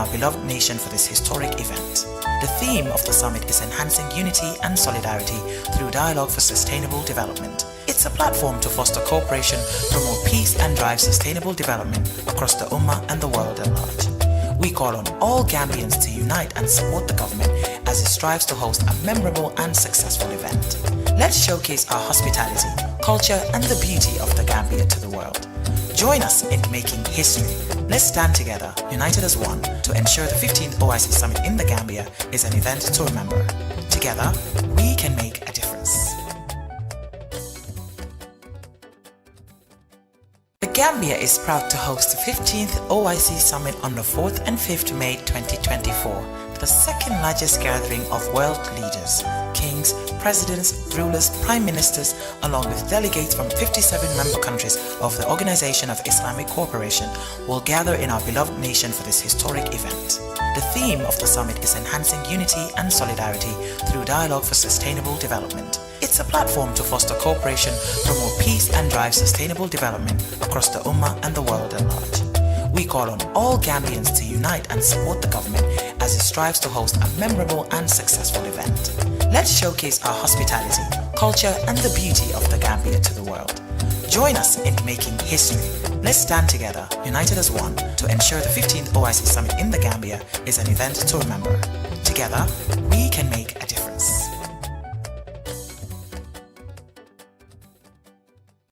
our beloved nation for this historic event. The theme of the summit is enhancing unity and solidarity through dialogue for sustainable development. It's a platform to foster cooperation, promote peace and drive sustainable development across the Ummah and the world at large. We call on all Gambians to unite and support the government as it strives to host a memorable and successful event. Let's showcase our hospitality, culture and the beauty of the Gambia to the world. Join us in making history. Let's stand together, united as one, to ensure the 15th OIC Summit in the Gambia is an event to remember. Together, we can make a difference. The Gambia is proud to host the 15th OIC Summit on the 4th and 5th May 2024, the second largest gathering of world leaders, kings, presidents, rulers, prime ministers, along with delegates from 57 member countries of the Organization of Islamic Cooperation will gather in our beloved nation for this historic event. The theme of the summit is enhancing unity and solidarity through dialogue for sustainable development. It's a platform to foster cooperation, promote peace and drive sustainable development across the Ummah and the world at large. We call on all Gambians to unite and support the government as it strives to host a memorable and successful event. Let's showcase our hospitality, culture and the beauty of the Gambia to the world. Join us in making history. Let's stand together, united as one, to ensure the 15th OIC Summit in the Gambia is an event to remember. Together, we can make a difference.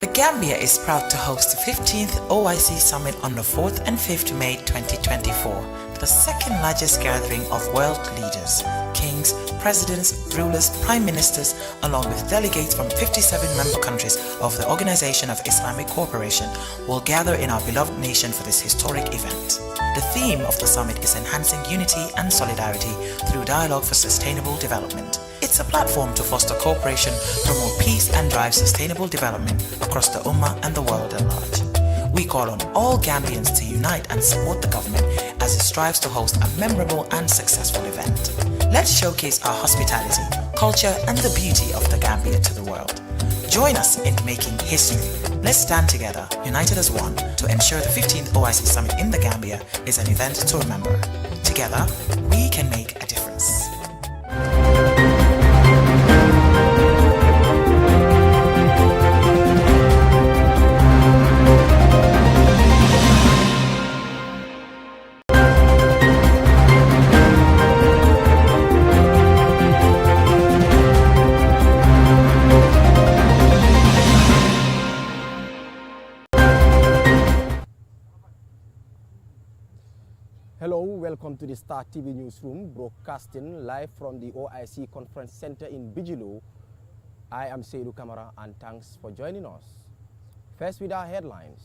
The Gambia is proud to host the 15th OIC Summit on the 4th and 5th May 2024, the second largest gathering of world leaders, kings, presidents, rulers, prime ministers, along with delegates from 57 member countries of the Organization of Islamic Cooperation will gather in our beloved nation for this historic event. The theme of the summit is enhancing unity and solidarity through dialogue for sustainable development. It's a platform to foster cooperation, promote peace and drive sustainable development across the Ummah and the world at large. We call on all Gambians to unite and support the government as it strives to host a memorable and successful event. Let's showcase our hospitality, culture and the beauty of the Gambia to the world. Join us in making history. Let's stand together, united as one, to ensure the 15th OIC Summit in the Gambia is an event to remember. Together, we can make a difference. Hello, welcome to the Star TV Newsroom, broadcasting live from the OIC Conference Center in Bijilo. I am Seydou Camara and thanks for joining us. First with our headlines.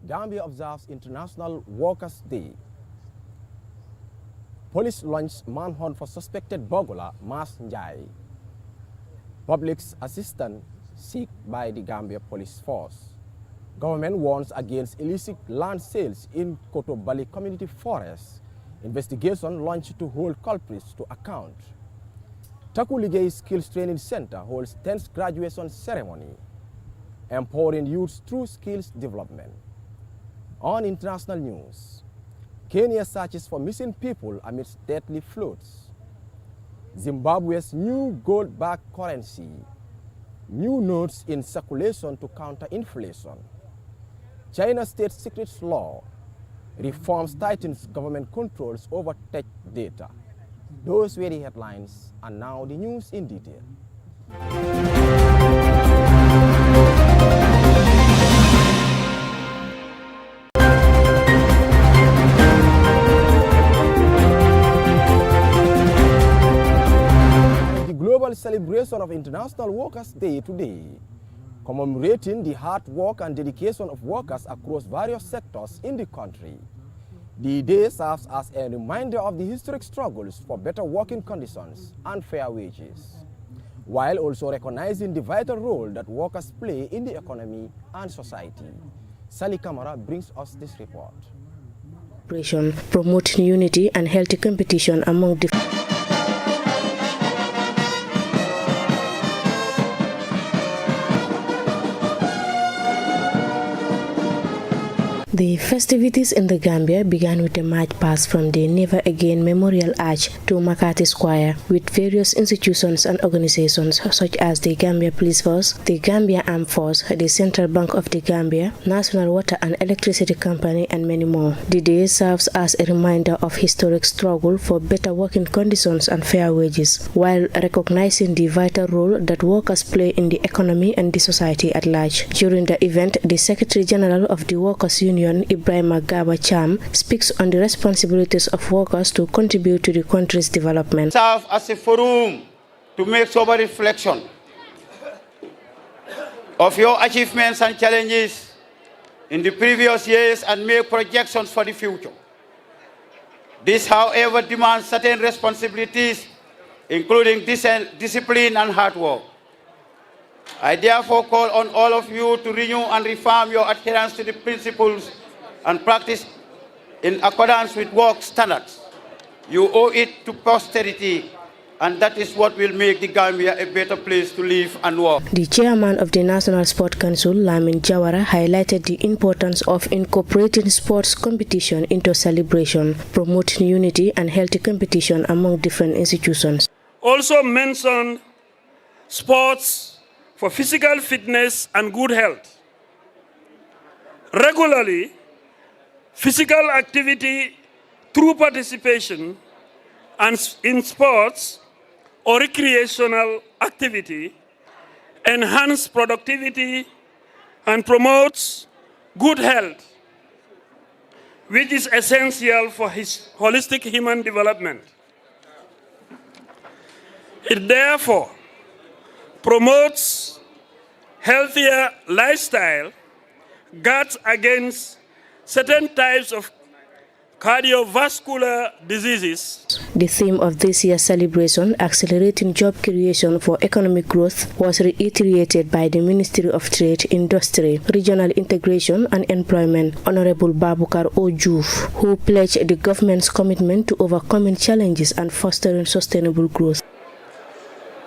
Gambia observes International Workers' Day. Police launched manhunt for suspected burglar Mas Njai. Public's assistance sought by the Gambia Police Force. Government warns against illicit land sales in Kotobali Community Forest. Investigation launched to hold culprits to account. Takig Skills Training Center holds 10th graduation ceremony, empowering youth through skills development. On international news, Kenya searches for missing people amidst deadly floods. Zimbabwe's new gold-backed currency. New notes in circulation to counter inflation. China's state secrets law reforms tightens government controls over tech data. Those were the headlines, and now the news in detail. The global celebration of International Workers' Day today, commemorating the hard work and dedication of workers across various sectors in the country. The day serves as a reminder of the historic struggles for better working conditions and fair wages, while also recognizing the vital role that workers play in the economy and society. Sally Kamara brings us this report. Promoting unity and healthy competition among the The festivities in the Gambia began with a march past from the Never Again Memorial Arch to McCarthy Square, with various institutions and organizations such as the Gambia Police Force, the Gambia Armed Force, the Central Bank of the Gambia, National Water and Electricity Company, and many more. The day serves as a reminder of historic struggle for better working conditions and fair wages, while recognizing the vital role that workers play in the economy and the society at large. During the event, the Secretary General of the Workers' Union, Ibrahim Gaba Cham, speaks on the responsibilities of workers to contribute to the country's development. Serve as a forum to make sober reflection of your achievements and challenges in the previous years and make projections for the future. This, however, demands certain responsibilities, including discipline and hard work. I therefore call on all of you to renew and reform your adherence to the principles and practice in accordance with work standards. You owe it to posterity, and that is what will make the Gambia a better place to live and work. The chairman of the National Sport Council, Lamin Jawara, highlighted the importance of incorporating sports competition into celebration, promoting unity and healthy competition among different institutions. Also mentioned sports for physical fitness and good health. Regularly, physical activity through participation and in sports or recreational activity enhance productivity and promotes good health, which is essential for his holistic human development. It therefore promotes healthier lifestyle, guards against certain types of cardiovascular diseases. The theme of this year's celebration, accelerating job creation for economic growth, was reiterated by the Ministry of Trade, Industry, Regional Integration and Employment, Honorable Babukar Ojuf, who pledged the government's commitment to overcoming challenges and fostering sustainable growth.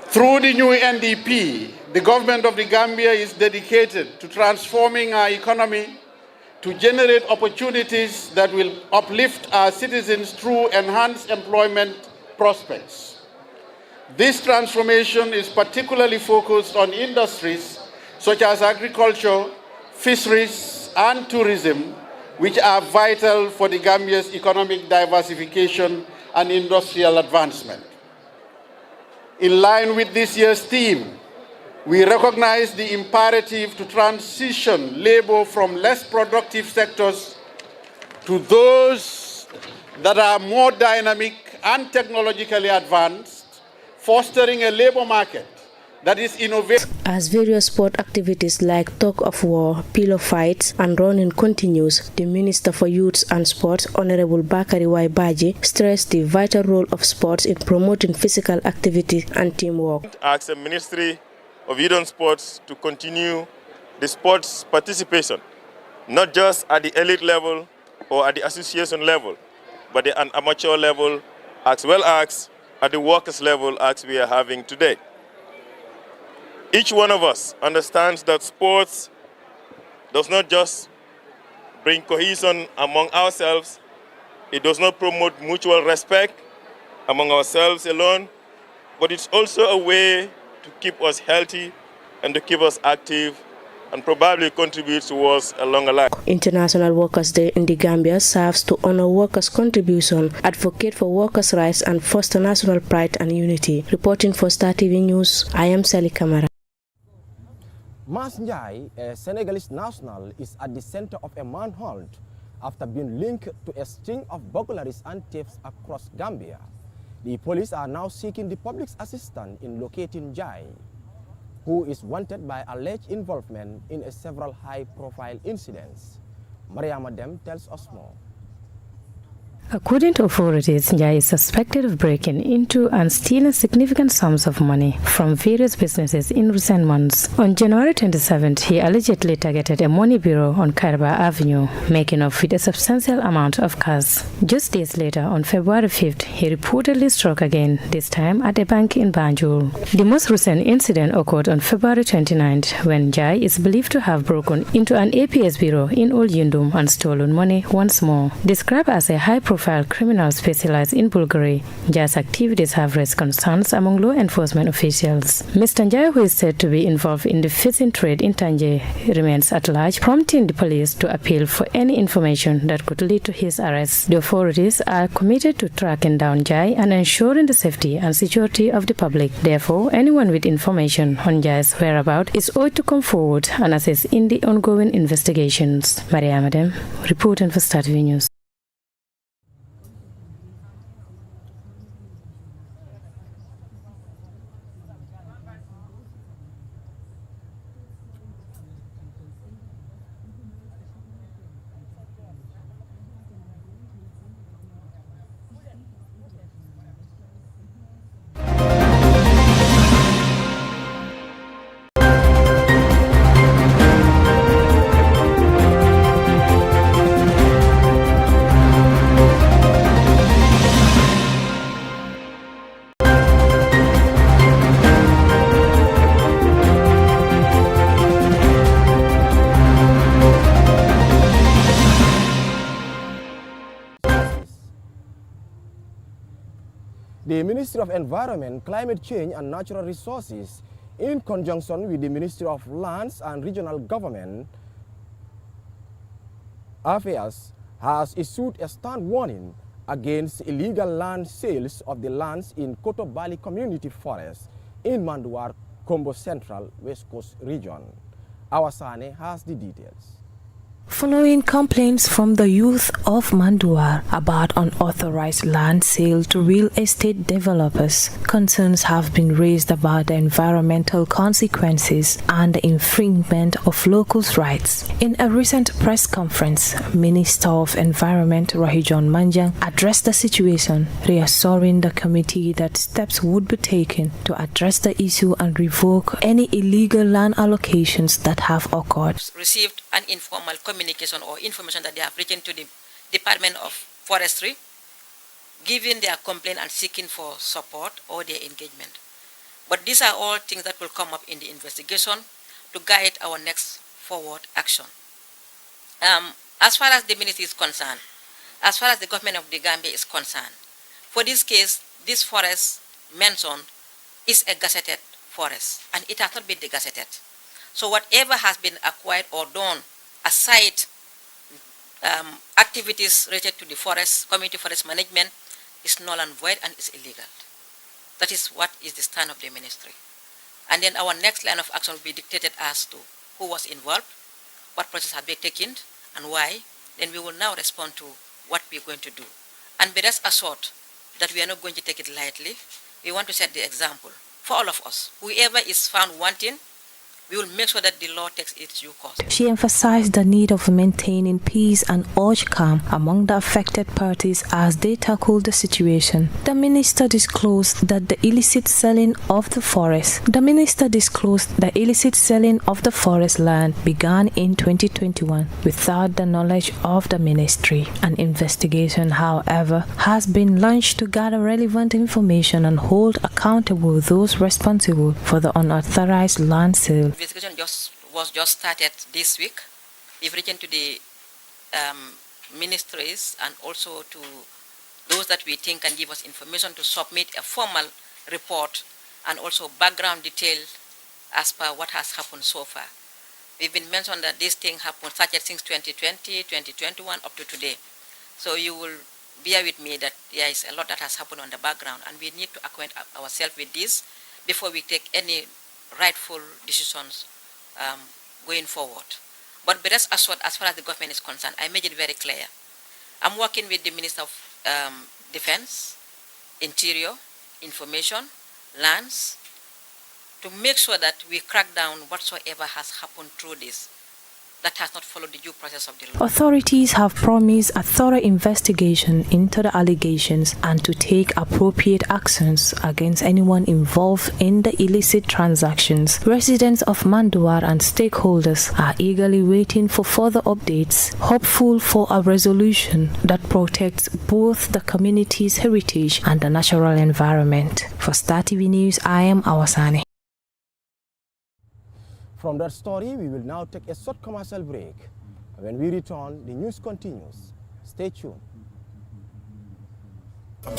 Through the new NDP, the government of the Gambia is dedicated to transforming our economy to generate opportunities that will uplift our citizens through enhanced employment prospects. This transformation is particularly focused on industries such as agriculture, fisheries, and tourism, which are vital for the Gambia's economic diversification and industrial advancement. In line with this year's theme, we recognize the imperative to transition labor from less productive sectors to those that are more dynamic and technologically advanced, fostering a labor market that is innovative. As various sport activities like tug of war, pillow fights, and running continues, the Minister for Youth and Sports, Honorable Bakari Waibaji, stressed the vital role of sports in promoting physical activity and teamwork. Ask the Ministry of Youth and Sports to continue the sports participation, not just at the elite level or at the association level, but at an amateur level, as well as at the workers level as we are having today. Each one of us understands that sports does not just bring cohesion among ourselves, it does not promote mutual respect among ourselves alone, but it's also a way to keep us healthy and to keep us active and probably contribute towards a longer life. International Workers' Day in the Gambia serves to honor workers' contribution, advocate for workers' rights, and foster national pride and unity. Reporting for Star TV News, I am Sally Kamara. Mas Njai, a Senegalese national, is at the center of a manhunt after being linked to a string of burglaries and thefts across Gambia. The police are now seeking the public's assistance in locating Njai, who is wanted by alleged involvement in several high-profile incidents. Mariama Dem tells us more. According to authorities, Njai is suspected of breaking into and stealing significant sums of money from various businesses in recent months. On January 27th, he allegedly targeted a money bureau on Kairaba Avenue, making off with a substantial amount of cash. Just days later, on February 5th, he reportedly struck again, this time at a bank in Banjul. The most recent incident occurred on February 29th, when Njai is believed to have broken into an APS bureau in Old Yundum and stolen money once more. Described as a high-profile criminal specialized in Bulgaria, Njai's activities have raised concerns among law enforcement officials. Mr. Njai, who is said to be involved in the fishing trade in Tanje, remains at large, prompting the police to appeal for any information that could lead to his arrest. The authorities are committed to tracking down Njai and ensuring the safety and security of the public. Therefore, anyone with information on Njai's whereabouts is ought to come forward and assist in the ongoing investigations. Maria Madem, reporting for Star TV News. The Ministry of Environment, Climate Change and Natural Resources, in conjunction with the Ministry of Lands and Regional Government Affairs, has issued a stern warning against illegal land sales of the lands in Koto Bali Community Forest in Manduar, Kombo Central, West Coast region. Awasane has the details. Following complaints from the youth of Manduar about unauthorized land sale to real estate developers, concerns have been raised about the environmental consequences and the infringement of locals' rights. In a recent press conference, Minister of Environment Rahijon Manjang addressed the situation, reassuring the committee that steps would be taken to address the issue and revoke any illegal land allocations that have occurred. Received an informal communication or information that they have written to the Department of Forestry, giving their complaint and seeking for support or their engagement. But these are all things that will come up in the investigation to guide our next forward action. As far as the ministry is concerned, as far as the government of the Gambia is concerned, for this case, this forest mentioned is a gazetted forest and it has not been degazetted. So whatever has been acquired or done aside activities related to the forest, community forest management is null and void and is illegal. That is what is the stand of the ministry. And then our next line of action will be dictated as to who was involved, what process have been taken, and why. Then we will now respond to what we are going to do. And be rest assured that we are not going to take it lightly. We want to set the example for all of us. Whoever is found wanting, we will make sure that the law takes its due course. She emphasized the need of maintaining peace and urged calm among the affected parties as they tackled the situation. The minister disclosed that the illicit selling of the forest land began in 2021 without the knowledge of the ministry. An investigation, however, has been launched to gather relevant information and hold accountable those responsible for the unauthorized land sale. Investigation was just started this week. We've written to the ministries and also to those that we think can give us information to submit a formal report and also background detail as per what has happened so far. We've been mentioned that this thing happened started since 2020, 2021 up to today. So you will bear with me that there is a lot that has happened on the background and we need to acquaint ourselves with this before we take any rightful decisions going forward. But be rest assured, as far as the government is concerned, I made it very clear. I'm working with the Minister of Defense, Interior, Information, Lands, to make sure that we crack down whatsoever has happened through this. that has not followed the due process of the law. Authorities have promised a thorough investigation into the allegations and to take appropriate actions against anyone involved in the illicit transactions. Residents of Manduar and stakeholders are eagerly waiting for further updates, hopeful for a resolution that protects both the community's heritage and the natural environment. For Star TV News, I am Awasani. From that story, we will now take a short commercial break. When we return, the news continues. Stay tuned.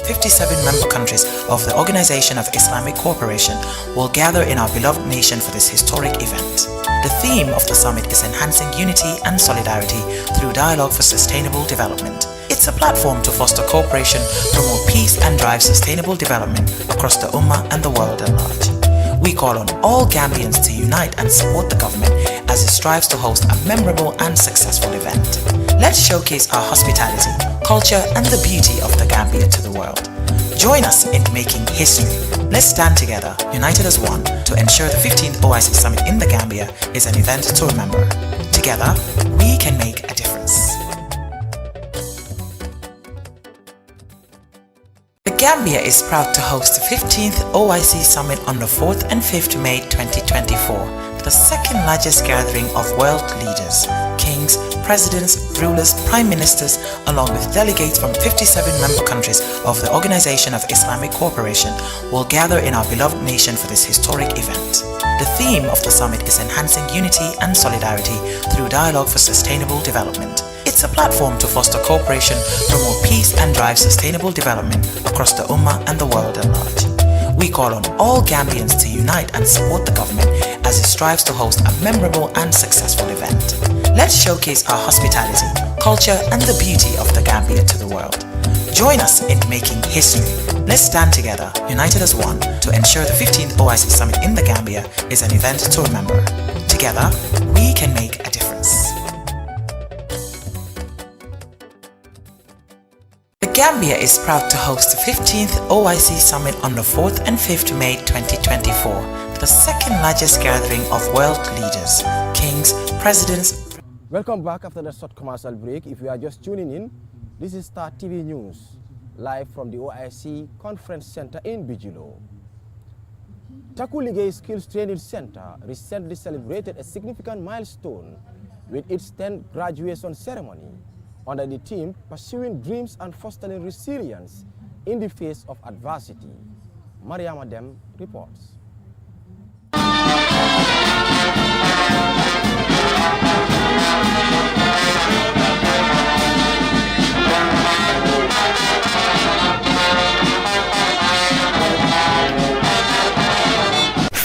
57 member countries of the Organization of Islamic Cooperation will gather in our beloved nation for this historic event. The theme of the summit is enhancing unity and solidarity through dialogue for sustainable development. It's a platform to foster cooperation, promote peace and drive sustainable development across the Ummah and the world at large. We call on all Gambians to unite and support the government as it strives to host a memorable and successful event. Let's showcase our hospitality, culture and the beauty of the Gambia to the world. Join us in making history. Let's stand together, united as one, to ensure the 15th OIC Summit in the Gambia is an event to remember. Together, we can make a difference. The Gambia is proud to host the 15th OIC Summit on the 4th and 5th May 2024, the second largest gathering of world leaders, kings, presidents, rulers, prime ministers, along with delegates from 57 member countries of the Organization of Islamic Cooperation will gather in our beloved nation for this historic event. The theme of the summit is enhancing unity and solidarity through dialogue for sustainable development. It's a platform to foster cooperation, promote peace and drive sustainable development across the Ummah and the world at large. We call on all Gambians to unite and support the government as it strives to host a memorable and successful event. Let's showcase our hospitality, culture and the beauty of the Gambia to the world. Join us in making history. Let's stand together, united as one, to ensure the 15th OIC Summit in the Gambia is an event to remember. Together, we can make a difference. The Gambia is proud to host the 15th OIC Summit on the 4th and 5th May 2024, the second largest gathering of world leaders, kings, presidents. Welcome back after the short commercial break. If you are just tuning in, this is Star TV News, live from the OIC Conference Center in Bijilo. Takig Skills Training Center recently celebrated a significant milestone with its 10th graduation ceremony under the theme Pursuing Dreams and Fostering Resilience in the Face of Adversity. Mariam Adem reports.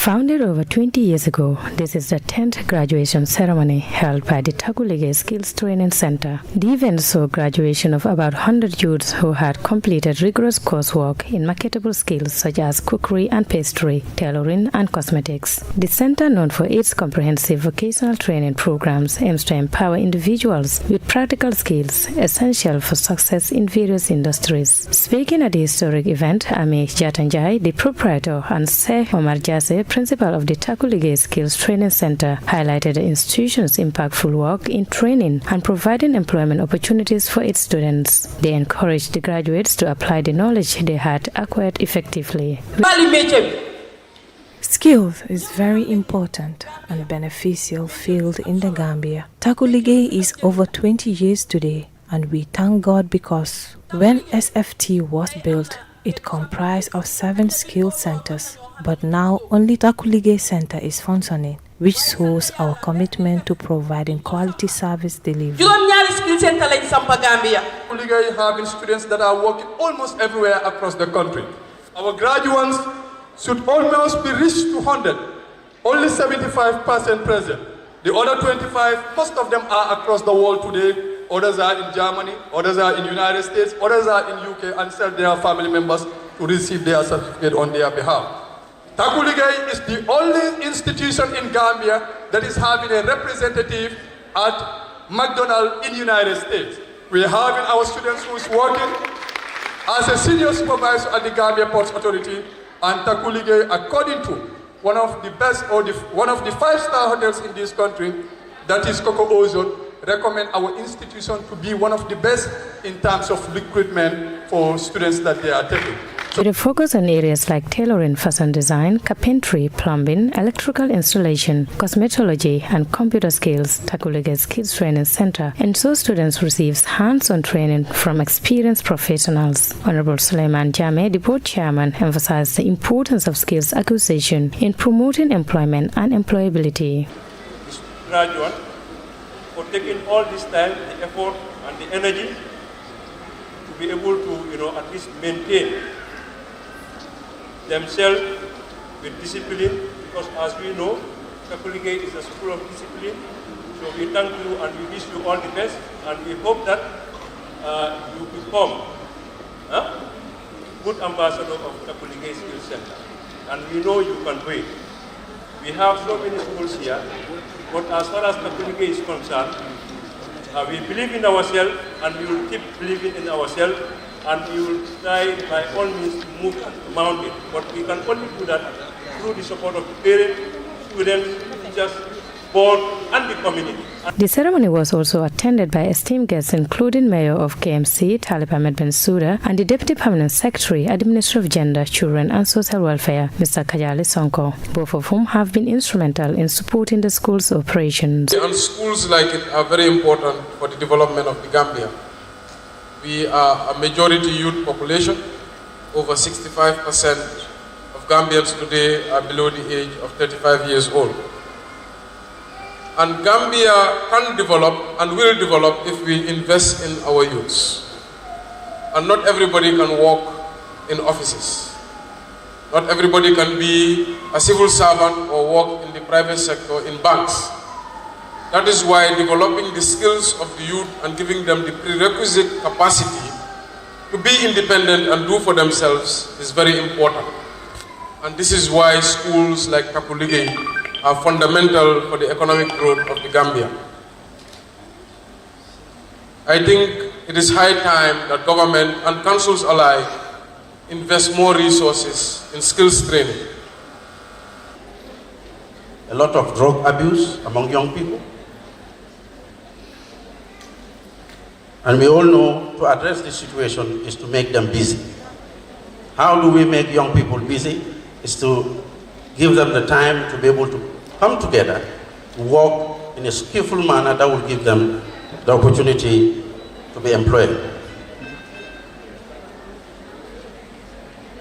Founded over 20 years ago, this is the 10th graduation ceremony held by the Takig Skills Training Center. The event saw graduation of about 100 youths who had completed rigorous coursework in marketable skills such as cookery and pastry, tailoring and cosmetics. The center, known for its comprehensive vocational training programs, aims to empower individuals with practical skills essential for success in various industries. Speaking at the historic event, Ame Jatanjai, the proprietor, and Sheikh Omar Jase, principal of the Takig Skills Training Center, highlighted the institution's impactful work in training and providing employment opportunities for its students. They encouraged the graduates to apply the knowledge they had acquired effectively. Skills is very important and beneficial field in the Gambia. Takig is over 20 years today, and we thank God because when SFT was built, it comprised of 7 skill centers, but now only Takig Center is functioning, which shows our commitment to providing quality service delivery. Takig having students that are working almost everywhere across the country. Our graduates should almost be reached to 100, only 75% present. The other 25, most of them are across the world today. Others are in Germany, others are in the United States, others are in UK and send their family members to receive their certificate on their behalf. Takig is the only institution in Gambia that is having a representative at McDonald's in the United States. We are having our students who is working as a senior supervisor at the Gambia Ports Authority, and Takig, according to one of the best or one of the 5-star hotels in this country, that is Coco Ozone, recommend our institution to be one of the best in terms of recruitment for students that they are taking. With a focus on areas like tailoring, fashion design, carpentry, plumbing, electrical installation, cosmetology, and computer skills, Takulige Skills Training Center ensures students receive hands-on training from experienced professionals. Honorable Suleiman Jame, the board chairman, emphasized the importance of skills acquisition in promoting employment and employability. Graduate for taking all this time, the effort, and the energy to be able to, at least maintain themselves with discipline, because as we know, Takulige is a school of discipline. So we thank you and we wish you all the best, and we hope that you become a good ambassador of Takulige Skills Center. And we know you can do it. We have so many schools here, but as far as Takulige is concerned, we believe in ourselves, and we will keep believing in ourselves, and we will try by all means to move the mountain. But we can only do that through the support of the parents, students, teachers, board, and the community. The ceremony was also attended by esteemed guests including Mayor of KMC, Talib Ahmed Bensouda, and the Deputy Permanent Secretary, Administrative Gender, Children and Social Welfare, Mr. Kajali Sonko, both of whom have been instrumental in supporting the school's operations. And schools like it are very important for the development of the Gambia. We are a majority youth population. Over 65% of Gambians today are below the age of 35 years old. And Gambia can develop and will develop if we invest in our youths. And not everybody can work in offices. Not everybody can be a civil servant or work in the private sector in banks. That is why developing the skills of the youth and giving them the prerequisite capacity to be independent and do for themselves is very important. And this is why schools like Takulige are fundamental for the economic growth of the Gambia. I think it is high time that government and councils alike invest more resources in skills training. A lot of drug abuse among young people. And we all know to address this situation is to make them busy. How do we make young people busy? Is to give them the time to be able to come together, to work in a skillful manner that will give them the opportunity to be employed.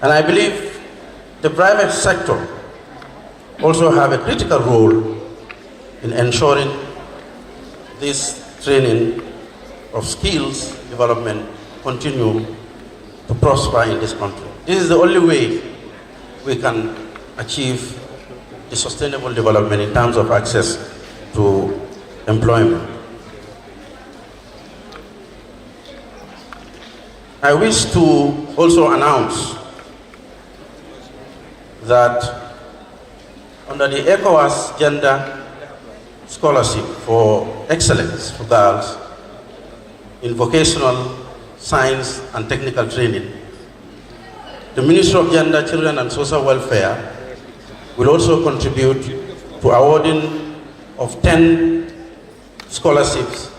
And I believe the private sector also have a critical role in ensuring this training of skills development continue to prosper in this country. This is the only way we can achieve the sustainable development in terms of access to employment. I wish to also announce that under the ECOWAS Gender Scholarship for Excellence for Girls in Vocational Science and Technical Training, the Ministry of Gender, Children and Social Welfare will also contribute to awarding of 10 scholarships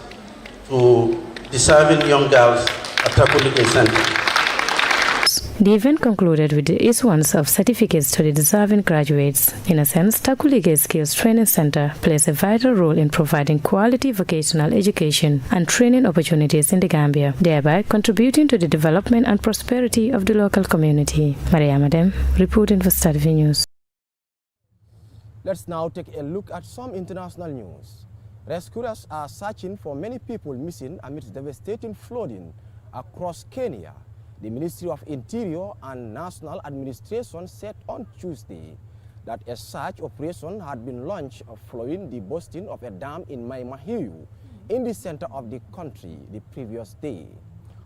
to deserving young girls at Takulige Center. The event concluded with the issuance of certificates to the deserving graduates. In a sense, Takulige Skills Training Center plays a vital role in providing quality vocational education and training opportunities in the Gambia, thereby contributing to the development and prosperity of the local community. Maria Madem, reporting for Star TV News. Let's now take a look at some international news. Rescuers are searching for many people missing amidst devastating flooding across Kenya. The Ministry of Interior and National Administration said on Tuesday that a search operation had been launched following the bursting of a dam in Maimahiu in the center of the country the previous day.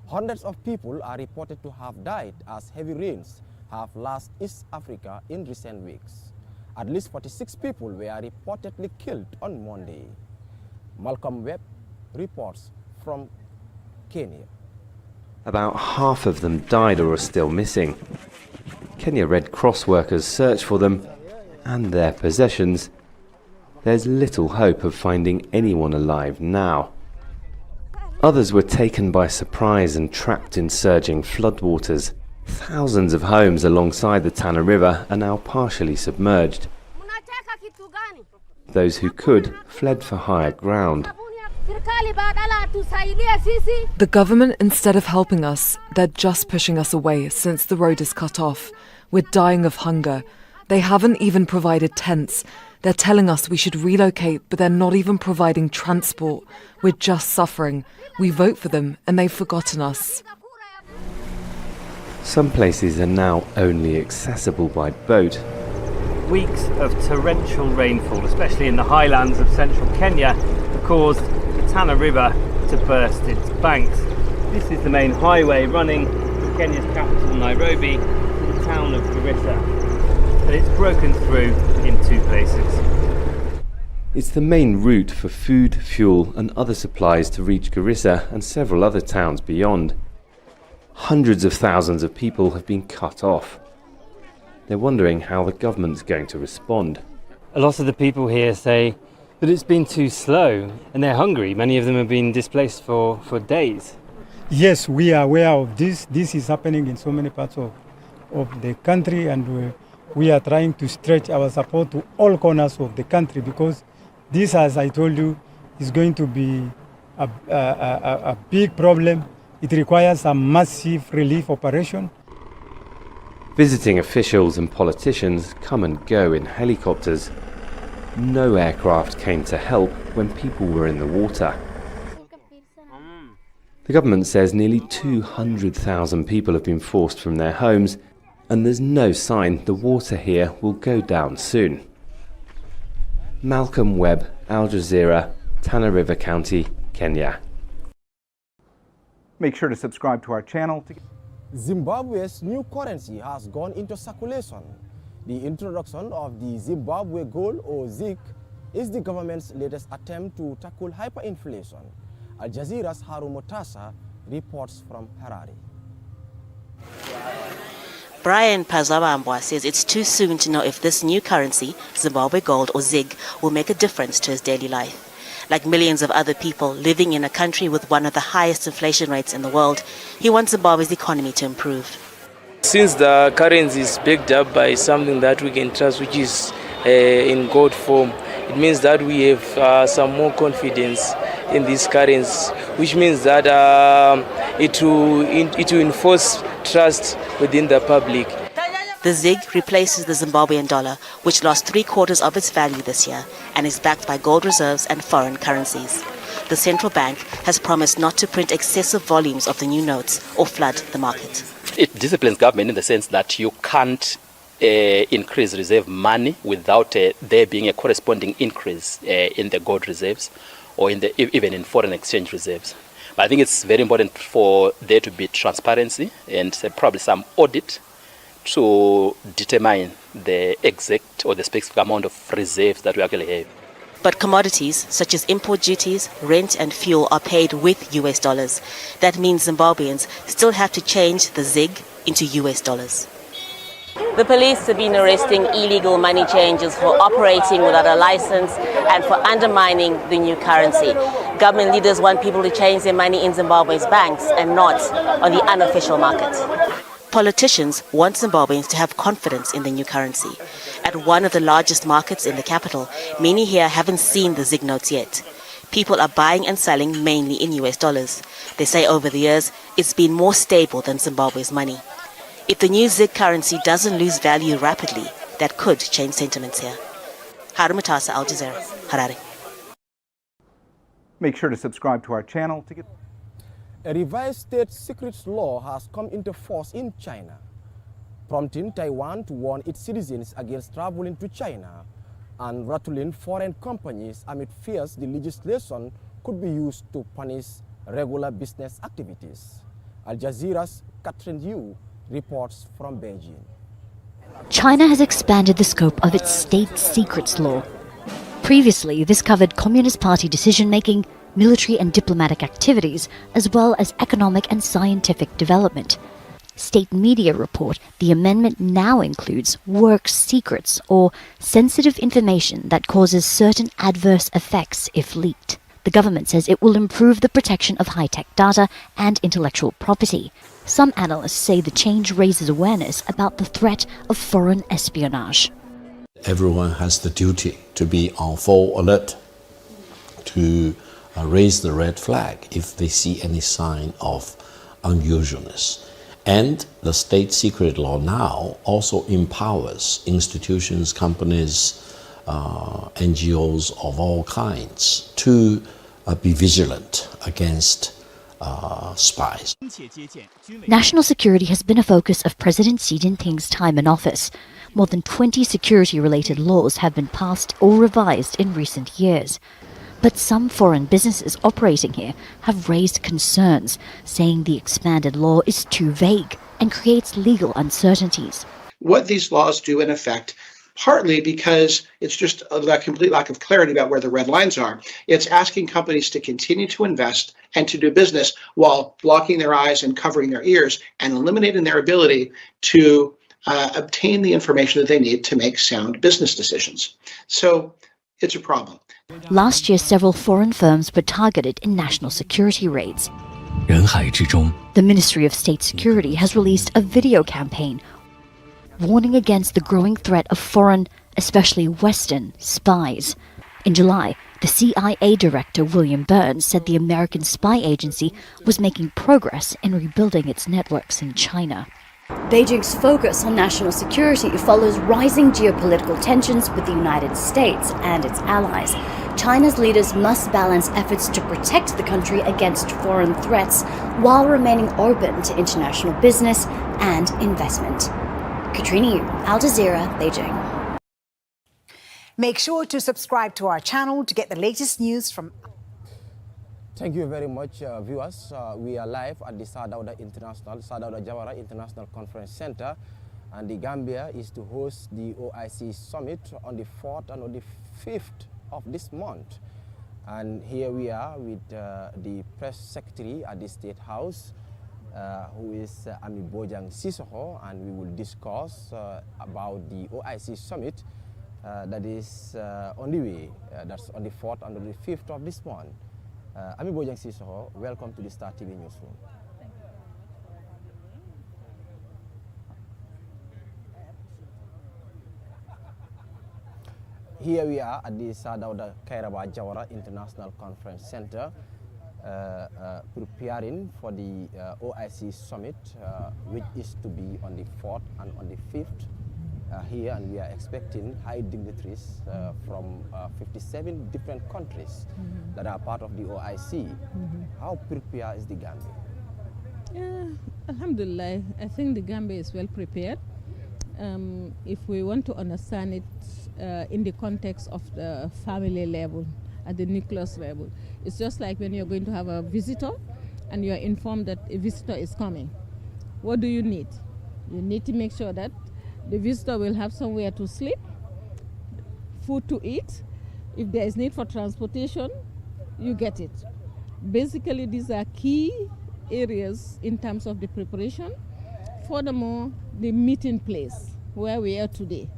Hundreds of people are reported to have died as heavy rains have lashed East Africa in recent weeks. At least 46 people were reportedly killed on Monday. Malcolm Webb reports from Kenya. About half of them died or are still missing. Kenya Red Cross workers search for them and their possessions there's little hope of finding anyone alive now. Others were taken by surprise and trapped in surging floodwaters. Thousands of homes alongside the Tana River are now partially submerged. Those who could fled for higher ground. The government, instead of helping us, they're just pushing us away since the road is cut off. We're dying of hunger. They haven't even provided tents. They're telling us we should relocate, but they're not even providing transport. We're just suffering. We vote for them, and they've forgotten us. Some places are now only accessible by boat. Weeks of torrential rainfall, especially in the highlands of central Kenya, have caused the Tana River to burst its banks. This is the main highway running from Kenya's capital, Nairobi, to the town of Garissa. But it's broken through in two places. It's the main route for food, fuel and other supplies to reach Garissa and several other towns beyond. Hundreds of thousands of people have been cut off. They're wondering how the government's going to respond. A lot of the people here say that it's been too slow and they're hungry. Many of them have been displaced for days. Yes, we are aware of this. This is happening in so many parts of the country, and we are trying to stretch our support to all corners of the country, because this, as I told you, is going to be a big problem. It requires a massive relief operation. Visiting officials and politicians come and go in helicopters. No aircraft came to help when people were in the water. The government says nearly 200,000 people have been forced from their homes, and there's no sign the water here will go down soon. Malcolm Webb, Al Jazeera, Tana River County, Kenya. Make sure to subscribe to our channel. Zimbabwe's new currency has gone into circulation. The introduction of the Zimbabwe Gold, or ZiG, is the government's latest attempt to tackle hyperinflation. Al Jazeera's Haru Mutasa reports from Harare. Brian Pazabambwa says it's too soon to know if this new currency, Zimbabwe Gold or ZiG, will make a difference to his daily life. Like millions of other people living in a country with one of the highest inflation rates in the world, he wants Zimbabwe's economy to improve. Since the currency is backed up by something that we can trust, which is in gold form, it means that we have some more confidence in this currency, which means that it will enforce trust within the public. The ZiG replaces the Zimbabwean dollar, which lost 3/4 of its value this year and is backed by gold reserves and foreign currencies. The central bank has promised not to print excessive volumes of the new notes or flood the market. It disciplines government in the sense that you can't increase reserve money without there being a corresponding increase in the gold reserves or even in foreign exchange reserves. But I think it's very important for there to be transparency and probably some audit to determine the exact or the specific amount of reserves that we actually have. But commodities such as import duties, rent and fuel are paid with US dollars. That means Zimbabweans still have to change the ZiG into US dollars. The police have been arresting illegal money changers for operating without a license and for undermining the new currency. Government leaders want people to change their money in Zimbabwe's banks and not on the unofficial market. Politicians want Zimbabweans to have confidence in the new currency. At one of the largest markets in the capital, many here haven't seen the ZiG notes yet. People are buying and selling mainly in US dollars. They say over the years, it's been more stable than Zimbabwe's money. If the new ZiG currency doesn't lose value rapidly, that could change sentiments here. Haru Mutasa, Al Jazeera, Harare. Make sure to subscribe to our channel to get... A revised state secrets law has come into force in China, prompting Taiwan to warn its citizens against traveling to China and rattling foreign companies amid fears the legislation could be used to punish regular business activities. Al Jazeera's Catherine Yu reports from Beijing. China has expanded the scope of its state secrets law. Previously, this covered Communist Party decision-making, military and diplomatic activities, as well as economic and scientific development. state media report the amendment now includes work secrets or sensitive information that causes certain adverse effects if leaked. The government says it will improve the protection of high-tech data and intellectual property. Some analysts say the change raises awareness about the threat of foreign espionage. Everyone has the duty to be on full alert, to raise the red flag if they see any sign of unusualness. And the state secret law now also empowers institutions, companies, NGOs of all kinds to be vigilant against spies. National security has been a focus of President Xi Jinping's time in office. More than 20 security-related laws have been passed or revised in recent years. But some foreign businesses operating here have raised concerns, saying the expanded law is too vague and creates legal uncertainties. What these laws do, in effect, partly because it's just a complete lack of clarity about where the red lines are. It's asking companies to continue to invest and to do business while blocking their eyes and covering their ears and eliminating their ability to obtain the information that they need to make sound business decisions. So it's a problem. Last year, several foreign firms were targeted in national security raids. The Ministry of State Security has released a video campaign warning against the growing threat of foreign, especially Western, spies. In July, the CIA Director William Burns said the American spy agency was making progress in rebuilding its networks in China. Beijing's focus on national security follows rising geopolitical tensions with the United States and its allies. China's leaders must balance efforts to protect the country against foreign threats while remaining open to international business and investment. Katrina Yu, Al Jazeera, Beijing. Make sure to subscribe to our channel to get the latest news from... Thank you very much, viewers. We are live at the Sadauda Jawara International Conference Center, and the Gambia is to host the OIC Summit on the 4th and on the 5th of this month. And here we are with the press secretary at the State House, who is Ami Bojang Sissoho, and we will discuss about the OIC Summit that is on the way. That's on the 4th and on the 5th of this month. Ami Bojang Sissoho, welcome to the Star TV Newsroom. Here we are at the Sadauda Kairaba Jawara International Conference Center, preparing for the OIC Summit, which is to be on the 4th and on the 5th here, and we are expecting high dignitaries from 57 different countries that are part of the OIC. How prepared is the Gambia? Alhamdulillah, I think the Gambia is well prepared. If we want to understand it in the context of the family level, at the nucleus level, it's just like when you're going to have a visitor and you're informed that a visitor is coming. What do you need? You need to make sure that the visitor will have somewhere to sleep, food to eat. If there is need for transportation, you get it. Basically, these are key areas in terms of the preparation. Furthermore, the meeting place where we are today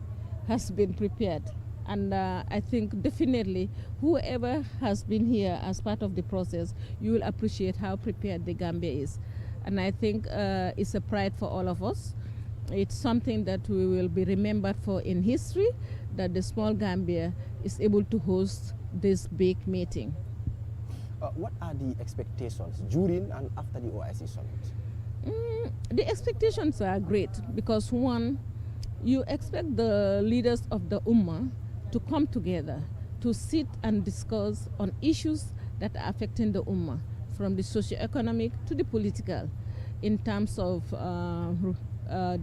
has been prepared. And I think definitely whoever has been here as part of the process, you will appreciate how prepared the Gambia is. And I think it's a pride for all of us. It's something that we will be remembered for in history, that the small Gambia is able to host this big meeting. What are the expectations during and after the OIC Summit? The expectations are great because, one, you expect the leaders of the Ummah to come together to sit and discuss on issues that are affecting the Ummah, from the socio-economic to the political, in terms of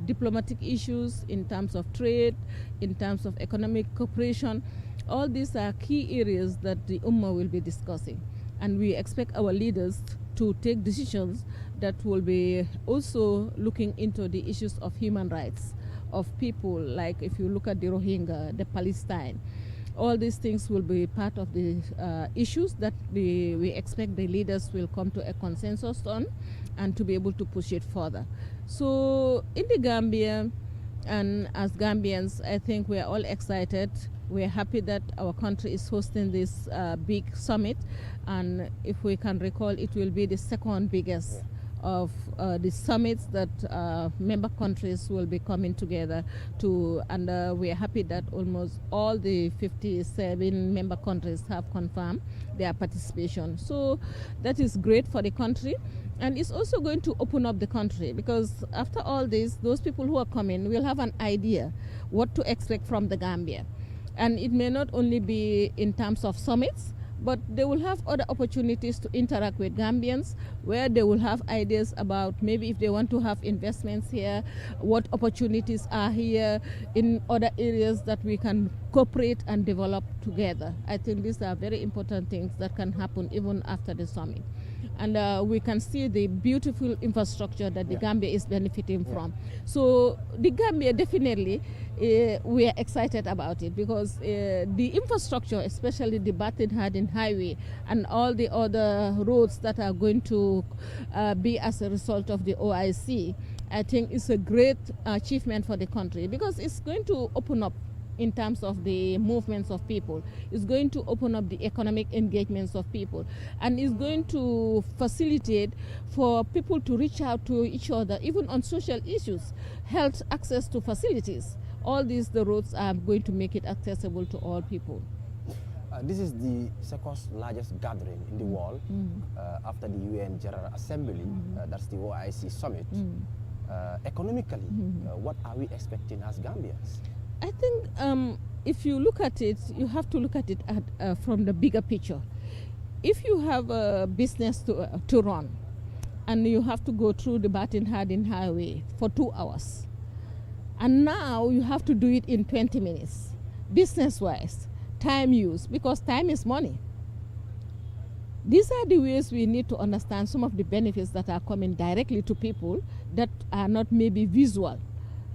diplomatic issues, in terms of trade, in terms of economic cooperation. All these are key areas that the Ummah will be discussing. And we expect our leaders to take decisions that will be also looking into the issues of human rights of people, like if you look at the Rohingya, the Palestine. All these things will be part of the issues that we expect the leaders will come to a consensus on and to be able to push it further. So in the Gambia, and as Gambians, I think we're all excited. We're happy that our country is hosting this big summit, and if we can recall, it will be the second biggest of the summits that member countries will be coming together to, and we are happy that almost all the 57 member countries have confirmed their participation. So that is great for the country, and it's also going to open up the country, because after all this, those people who are coming will have an idea what to expect from the Gambia. And it may not only be in terms of summits, but they will have other opportunities to interact with Gambians, where they will have ideas about maybe if they want to have investments here, what opportunities are here in other areas that we can cooperate and develop together. I think these are very important things that can happen even after the summit. And we can see the beautiful infrastructure that the Gambia is benefiting from. So the Gambia definitely, we are excited about it, because the infrastructure, especially the Batin-Hadin Highway and all the other roads that are going to be as a result of the OIC, I think is a great achievement for the country, because it's going to open up in terms of the movements of people. It's going to open up the economic engagements of people, and it's going to facilitate for people to reach out to each other, even on social issues, health, access to facilities. All these, the roads are going to make it accessible to all people. This is the second largest gathering in the world after the UN General Assembly, that's the OIC Summit. Economically, what are we expecting as Gambians? I think if you look at it, you have to look at it from the bigger picture. If you have a business to run, and you have to go through the Batin-Hadin Highway for 2 hours, and now you have to do it in 20 minutes, business-wise, time use, because time is money. These are the ways we need to understand some of the benefits that are coming directly to people that are not maybe visual,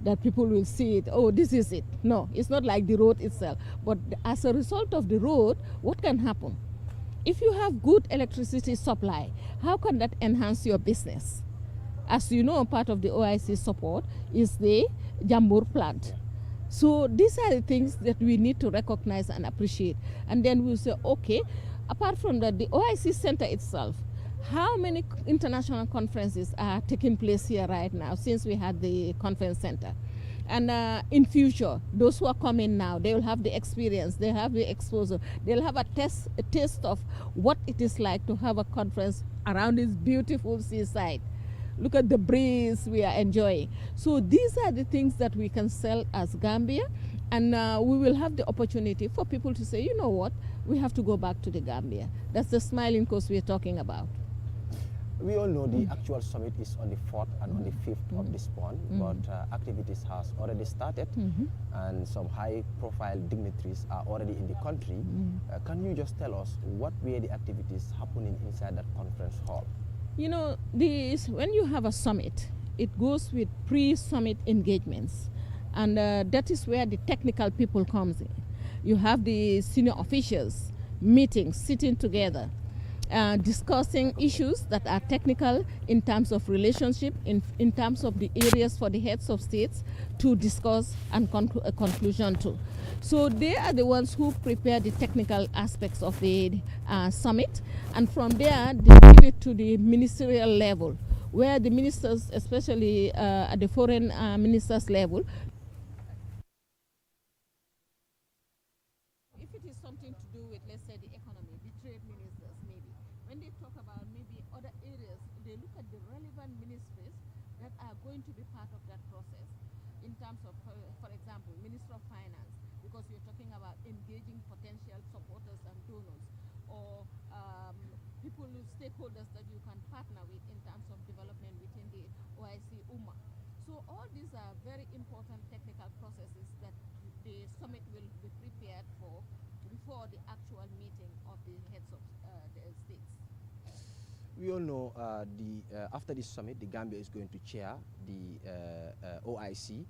that people will see it, oh, this is it. No, it's not like the road itself. But as a result of the road, what can happen? If you have good electricity supply, how can that enhance your business? As you know, part of the OIC support is the Jambur plant. So these are the things that we need to recognize and appreciate. And then we'll say, okay, apart from that, the OIC Center itself, how many international conferences are taking place here right now since we had the conference center? And in future, those who are coming now, they will have the experience, they have the exposure, they'll have a taste of what it is like to have a conference around this beautiful seaside. Look at the breeze we are enjoying. So these are the things that we can sell as Gambia, and we will have the opportunity for people to say, you know what, we have to go back to the Gambia. That's the smiling coast we're talking about. We all know the actual summit is on the 4th and on the 5th of this month, but activities has already started, and some high-profile dignitaries are already in the country. Can you just tell us what were the activities happening inside that conference hall? You know, when you have a summit, it goes with pre-summit engagements, and that is where the technical people comes in. You have the senior officials meeting, sitting together, discussing issues that are technical in terms of relationship, in terms of the areas for the heads of states to discuss and a conclusion to. So they are the ones who prepare the technical aspects of the summit, and from there they give it to the ministerial level, where the ministers, especially at the foreign ministers level, if it is something to do with, let's say, the economy, the trade ministers maybe, when they talk about maybe other areas, they look at the relevant ministries that are going to be part of that process in terms of, for example, Minister of Finance, because we're talking about engaging potential supporters and donors, or people, stakeholders that you can partner with in terms of development within the OIC UMA. So all these are very important technical processes that the summit will be prepared for before the actual meeting of the heads of the states. We all know after this summit, the Gambia is going to chair the OIC.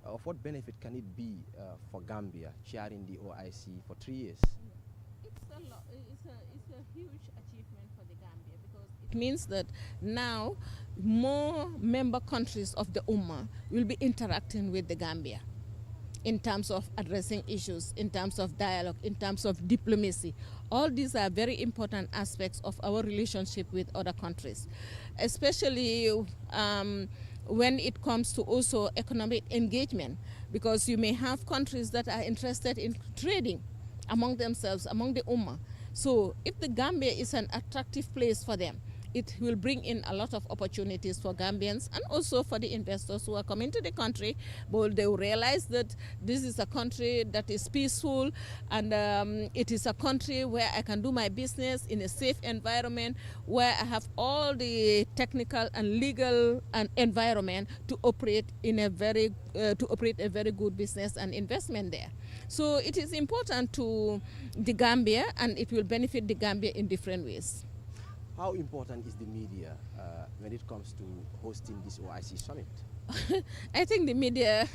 Of what benefit can it be for Gambia chairing the OIC for 3 years? It's a huge achievement for the Gambia, because it It means that now more member countries of the Ummah will be interacting with the Gambia in terms of addressing issues, in terms of dialogue, in terms of diplomacy. All these are very important aspects of our relationship with other countries, especially when it comes to also economic engagement, because you may have countries that are interested in trading among themselves, among the Ummah. So if the Gambia is an attractive place for them, it will bring in a lot of opportunities for Gambians and also for the investors who are coming to the country. But they will realize that this is a country that is peaceful, and it is a country where I can do my business in a safe environment, where I have all the technical and legal and environment to operate in a very good business and investment there. So it is important to the Gambia, and it will benefit the Gambia in different ways. How important is the media when it comes to hosting this OIC summit? I think the media,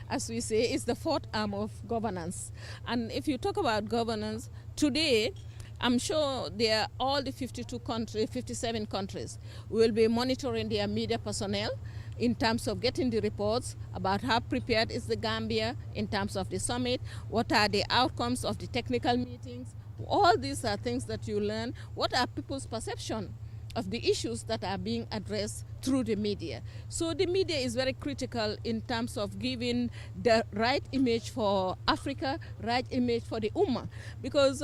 as we say, is the fourth arm of governance. And if you talk about governance, today, I'm sure there are all the 57 countries will be monitoring their media personnel in terms of getting the reports about how prepared is the Gambia in terms of the summit, what are the outcomes of the technical meetings. All these are things that you learn. What are people's perception of the issues that are being addressed through the media? So the media is very critical in terms of giving the right image for Africa, right image for the Ummah, because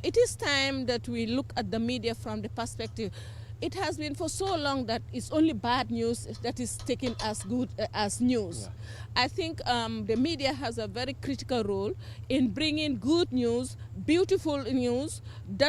it is time that we look at the media from the perspective. It has been for so long that it's only bad news that is taken as good as news. Yeah. I think the media has a very critical role in bringing good news, beautiful news, that